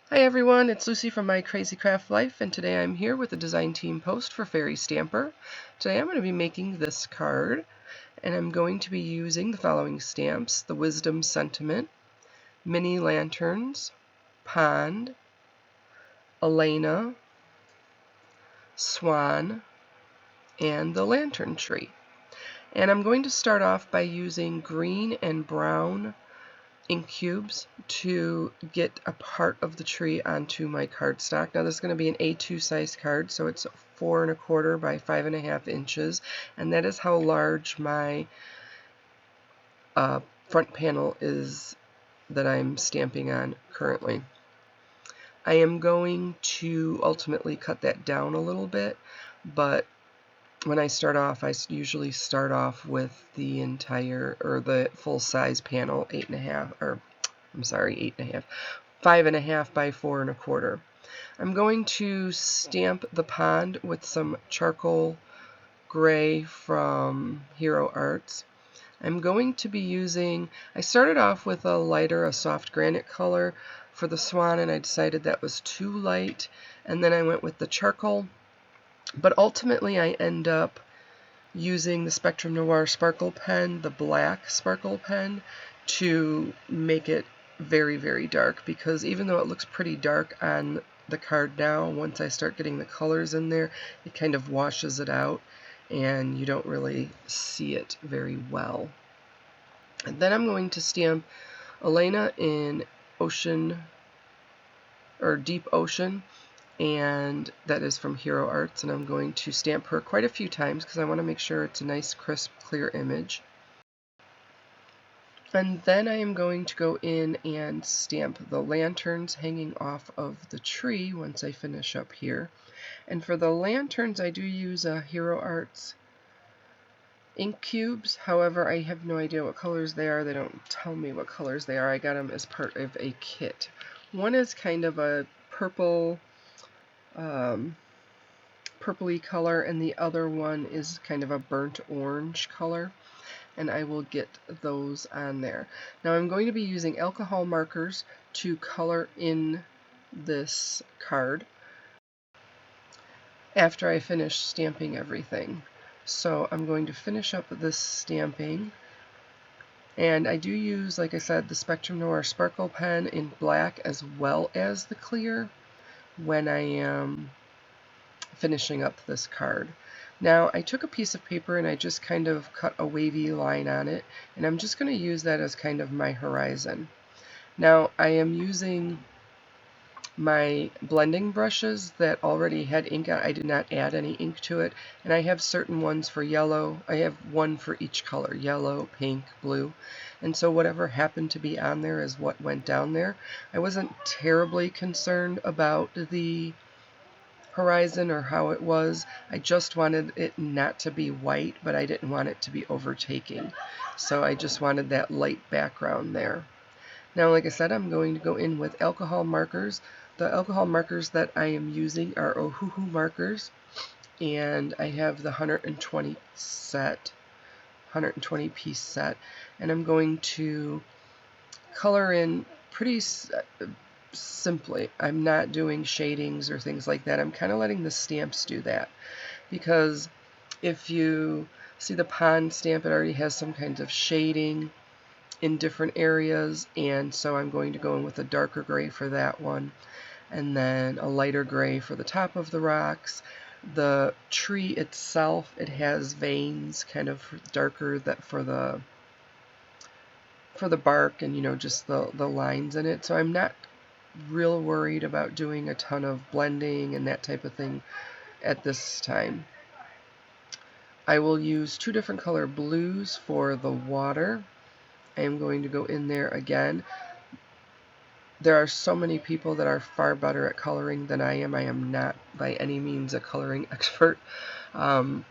Hi everyone, it's Lucy from My Crazy Craft Life, and today I'm here with a design team post for Fairy Stamper. Today I'm going to be making this card, and I'm going to be using the following stamps: the Wisdom Sentiment, Mini Lanterns, Pond, Elaina, Swan, and the Lantern Tree. And I'm going to start off by using green and brown ink cubes to get a part of the tree onto my cardstock. Now this is going to be an A2 size card, so it's 4 1/4 by 5 1/2 inches, and that is how large my front panel is that I'm stamping on currently. I am going to ultimately cut that down a little bit, but when I start off, I usually start off with the entire, or the full size panel, 8 1/2, or I'm sorry, 8 1/2, 5 1/2 by 4 1/4. I'm going to stamp the pond with some charcoal gray from Hero Arts. I'm going to be using, I started off with a soft granite color for the swan, and I decided that was too light, and then I went with the charcoal, but ultimately I end up using the Spectrum Noir sparkle pen, the black sparkle pen, to make it very, very dark, because even though it looks pretty dark on the card now, once I start getting the colors in there, it kind of washes it out and you don't really see it very well. And then I'm going to stamp Elaina in Ocean, or Deep Ocean, and that is from Hero Arts, and I'm going to stamp her quite a few times because I want to make sure it's a nice, crisp, clear image. And then I am going to go in and stamp the lanterns hanging off of the tree once I finish up here. And for the lanterns, I do use Hero Arts ink cubes. However, I have no idea what colors they are. They don't tell me what colors they are. I got them as part of a kit. One is kind of a purple, purpley color, and the other one is kind of a burnt orange color, and I will get those on there. Now I'm going to be using alcohol markers to color in this card after I finish stamping everything. So I'm going to finish up this stamping, and I do use, like I said, the Spectrum Noir sparkle pen in black as well as the clear when I am finishing up this card. Now I took a piece of paper and I just kind of cut a wavy line on it, and I'm just going to use that as kind of my horizon. Now I am using my blending brushes that already had ink on. I did not add any ink to it, and I have certain ones for yellow. I have one for each color: yellow, pink, blue, and so whatever happened to be on there is what went down there. I wasn't terribly concerned about the horizon or how it was. I just wanted it not to be white, but I didn't want it to be overtaking. So I just wanted that light background there. Now, like I said, I'm going to go in with alcohol markers. The alcohol markers that I am using are Ohuhu markers, and I have the 120 piece set, and I'm going to color in pretty simply. I'm not doing shadings or things like that. I'm kind of letting the stamps do that, because if you see the pond stamp, it already has some kinds of shading in different areas, and so I'm going to go in with a darker gray for that one, and then a lighter gray for the top of the rocks. The tree itself, it has veins, kind of darker that for the bark, and just the lines in it. So I'm not real worried about doing a ton of blending and that type of thing at this time. I will use 2 different color blues for the water. I am going to go in there again. There are so many people that are far better at coloring than I am. I am not by any means a coloring expert, but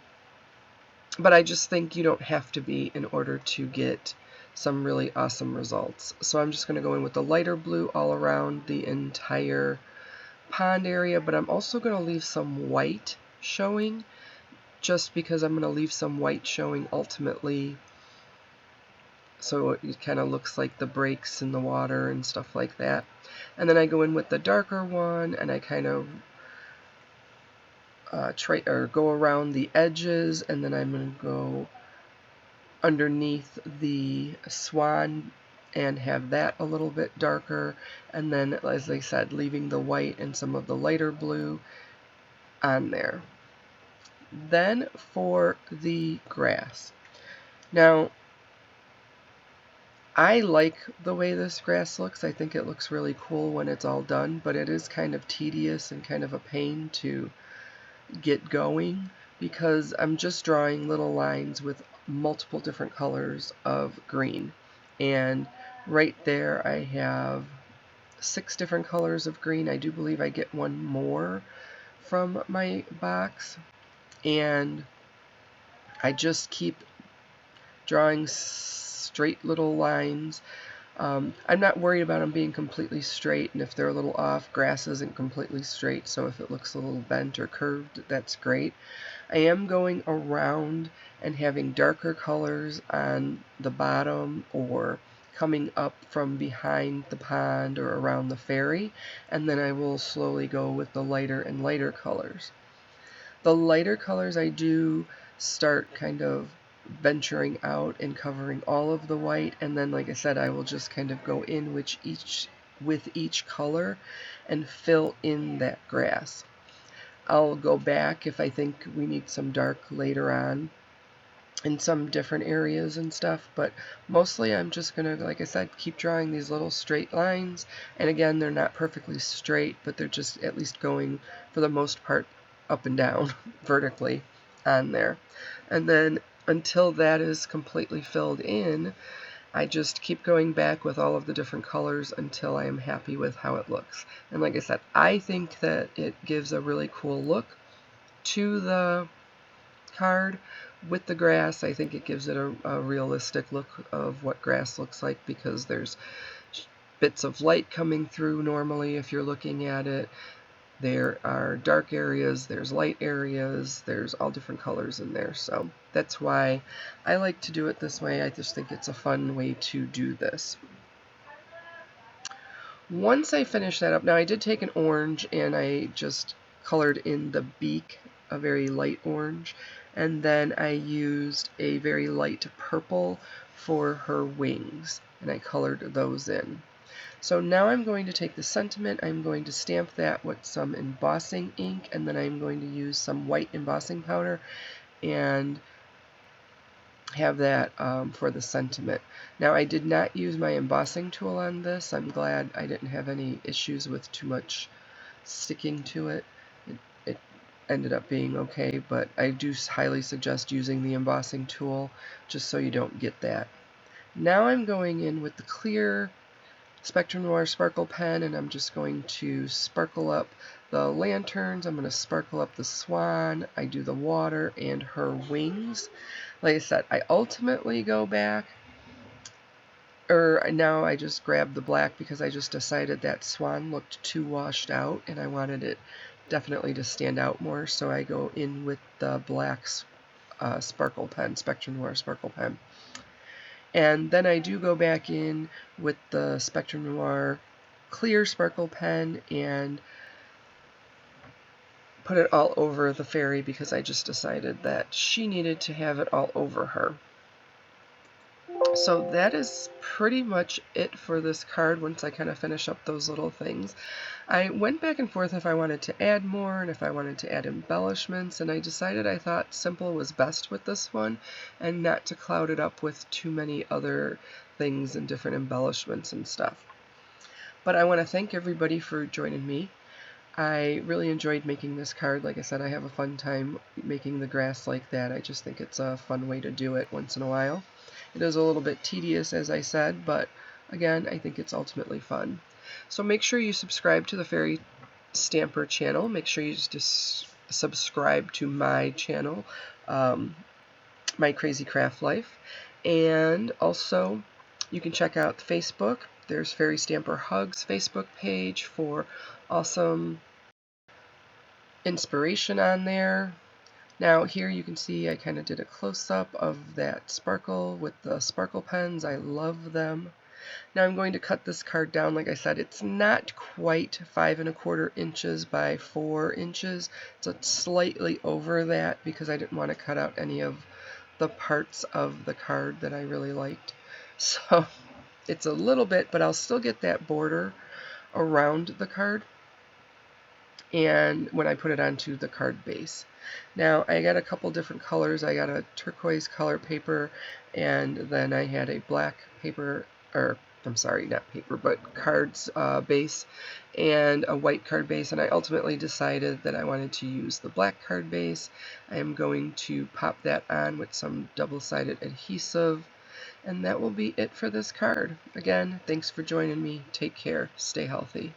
I just think you don't have to be in order to get some really awesome results. So I'm just going to go in with the lighter blue all around the entire pond area, but I'm also going to leave some white showing, just because I'm going to leave some white showing ultimately so it kind of looks like the breaks in the water and stuff like that. And then I go in with the darker one, and I kind of go around the edges, and then I'm going to go underneath the Swan and have that a little bit darker, and then, as I said, leaving the white and some of the lighter blue on there. Then for the grass. Now, I like the way this grass looks. I think it looks really cool when it's all done, but it is kind of tedious and kind of a pain to get going because I'm just drawing little lines with multiple different colors of green. And right there I have 6 different colors of green. I do believe I get one more from my box. And I just keep drawing straight little lines. I'm not worried about them being completely straight, and if they're a little off, grass isn't completely straight, so if it looks a little bent or curved, that's great. I am going around and having darker colors on the bottom or coming up from behind the pond or around the ferry, and then I will slowly go with the lighter and lighter colors. The lighter colors I do start kind of venturing out and covering all of the white, and then, like I said, I will just kind of go in with each color and fill in that grass. I'll go back if I think we need some dark later on in some different areas and stuff, but mostly I'm just gonna, like I said, keep drawing these little straight lines, and again, they're not perfectly straight, but they're just at least going, for the most part, up and down vertically on there. And then until that is completely filled in, I just keep going back with all of the different colors until I am happy with how it looks. And like I said, I think that it gives a really cool look to the card with the grass. I think it gives it a realistic look of what grass looks like, because there's bits of light coming through normally if you're looking at it. There are dark areas, there's light areas, there's all different colors in there. So that's why I like to do it this way. I just think it's a fun way to do this. Once I finish that up, now I did take an orange and I just colored in the beak, a very light orange, and then I used a very light purple for her wings, and I colored those in. So now I'm going to take the sentiment, I'm going to stamp that with some embossing ink, and then I'm going to use some white embossing powder and have that for the sentiment. Now, I did not use my embossing tool on this. I'm glad I didn't have any issues with too much sticking to it. It ended up being okay, but I do highly suggest using the embossing tool just so you don't get that. Now I'm going in with the clear Spectrum Noir sparkle pen, and I'm just going to sparkle up the lanterns. I'm going to sparkle up the swan. I do the water and her wings. Like I said, I ultimately go back, or now I just grabbed the black because I just decided that swan looked too washed out and I wanted it definitely to stand out more, so I go in with the black sparkle pen, Spectrum Noir sparkle pen. And then I do go back in with the Spectrum Noir clear sparkle pen and put it all over the fairy because I just decided that she needed to have it all over her. So that is pretty much it for this card once I kind of finish up those little things. I went back and forth if I wanted to add more and if I wanted to add embellishments, and I decided I thought simple was best with this one and not to cloud it up with too many other things and different embellishments and stuff. But I want to thank everybody for joining me. I really enjoyed making this card. Like I said, I have a fun time making the grass like that. I just think it's a fun way to do it once in a while. It is a little bit tedious, as I said, but again, I think it's ultimately fun. So make sure you subscribe to the Fairy Stamper channel. Make sure you just subscribe to my channel, My Crazy Craft Life. And also, you can check out Facebook. There's Fairy Stamper Hugs Facebook page for awesome inspiration on there. Now here you can see I kind of did a close-up of that sparkle with the sparkle pens. I love them. Now I'm going to cut this card down. Like I said, it's not quite 5¼ inches by 4 inches. It's slightly over that because I didn't want to cut out any of the parts of the card that I really liked. So it's a little bit, but I'll still get that border around the card and when I put it onto the card base. Now I got a couple different colors. I got a turquoise color paper, and then I had a black paper, or I'm sorry, not paper, but cards base, and a white card base, and I ultimately decided that I wanted to use the black card base. I am going to pop that on with some double-sided adhesive, and that will be it for this card. Again, thanks for joining me. Take care. Stay healthy.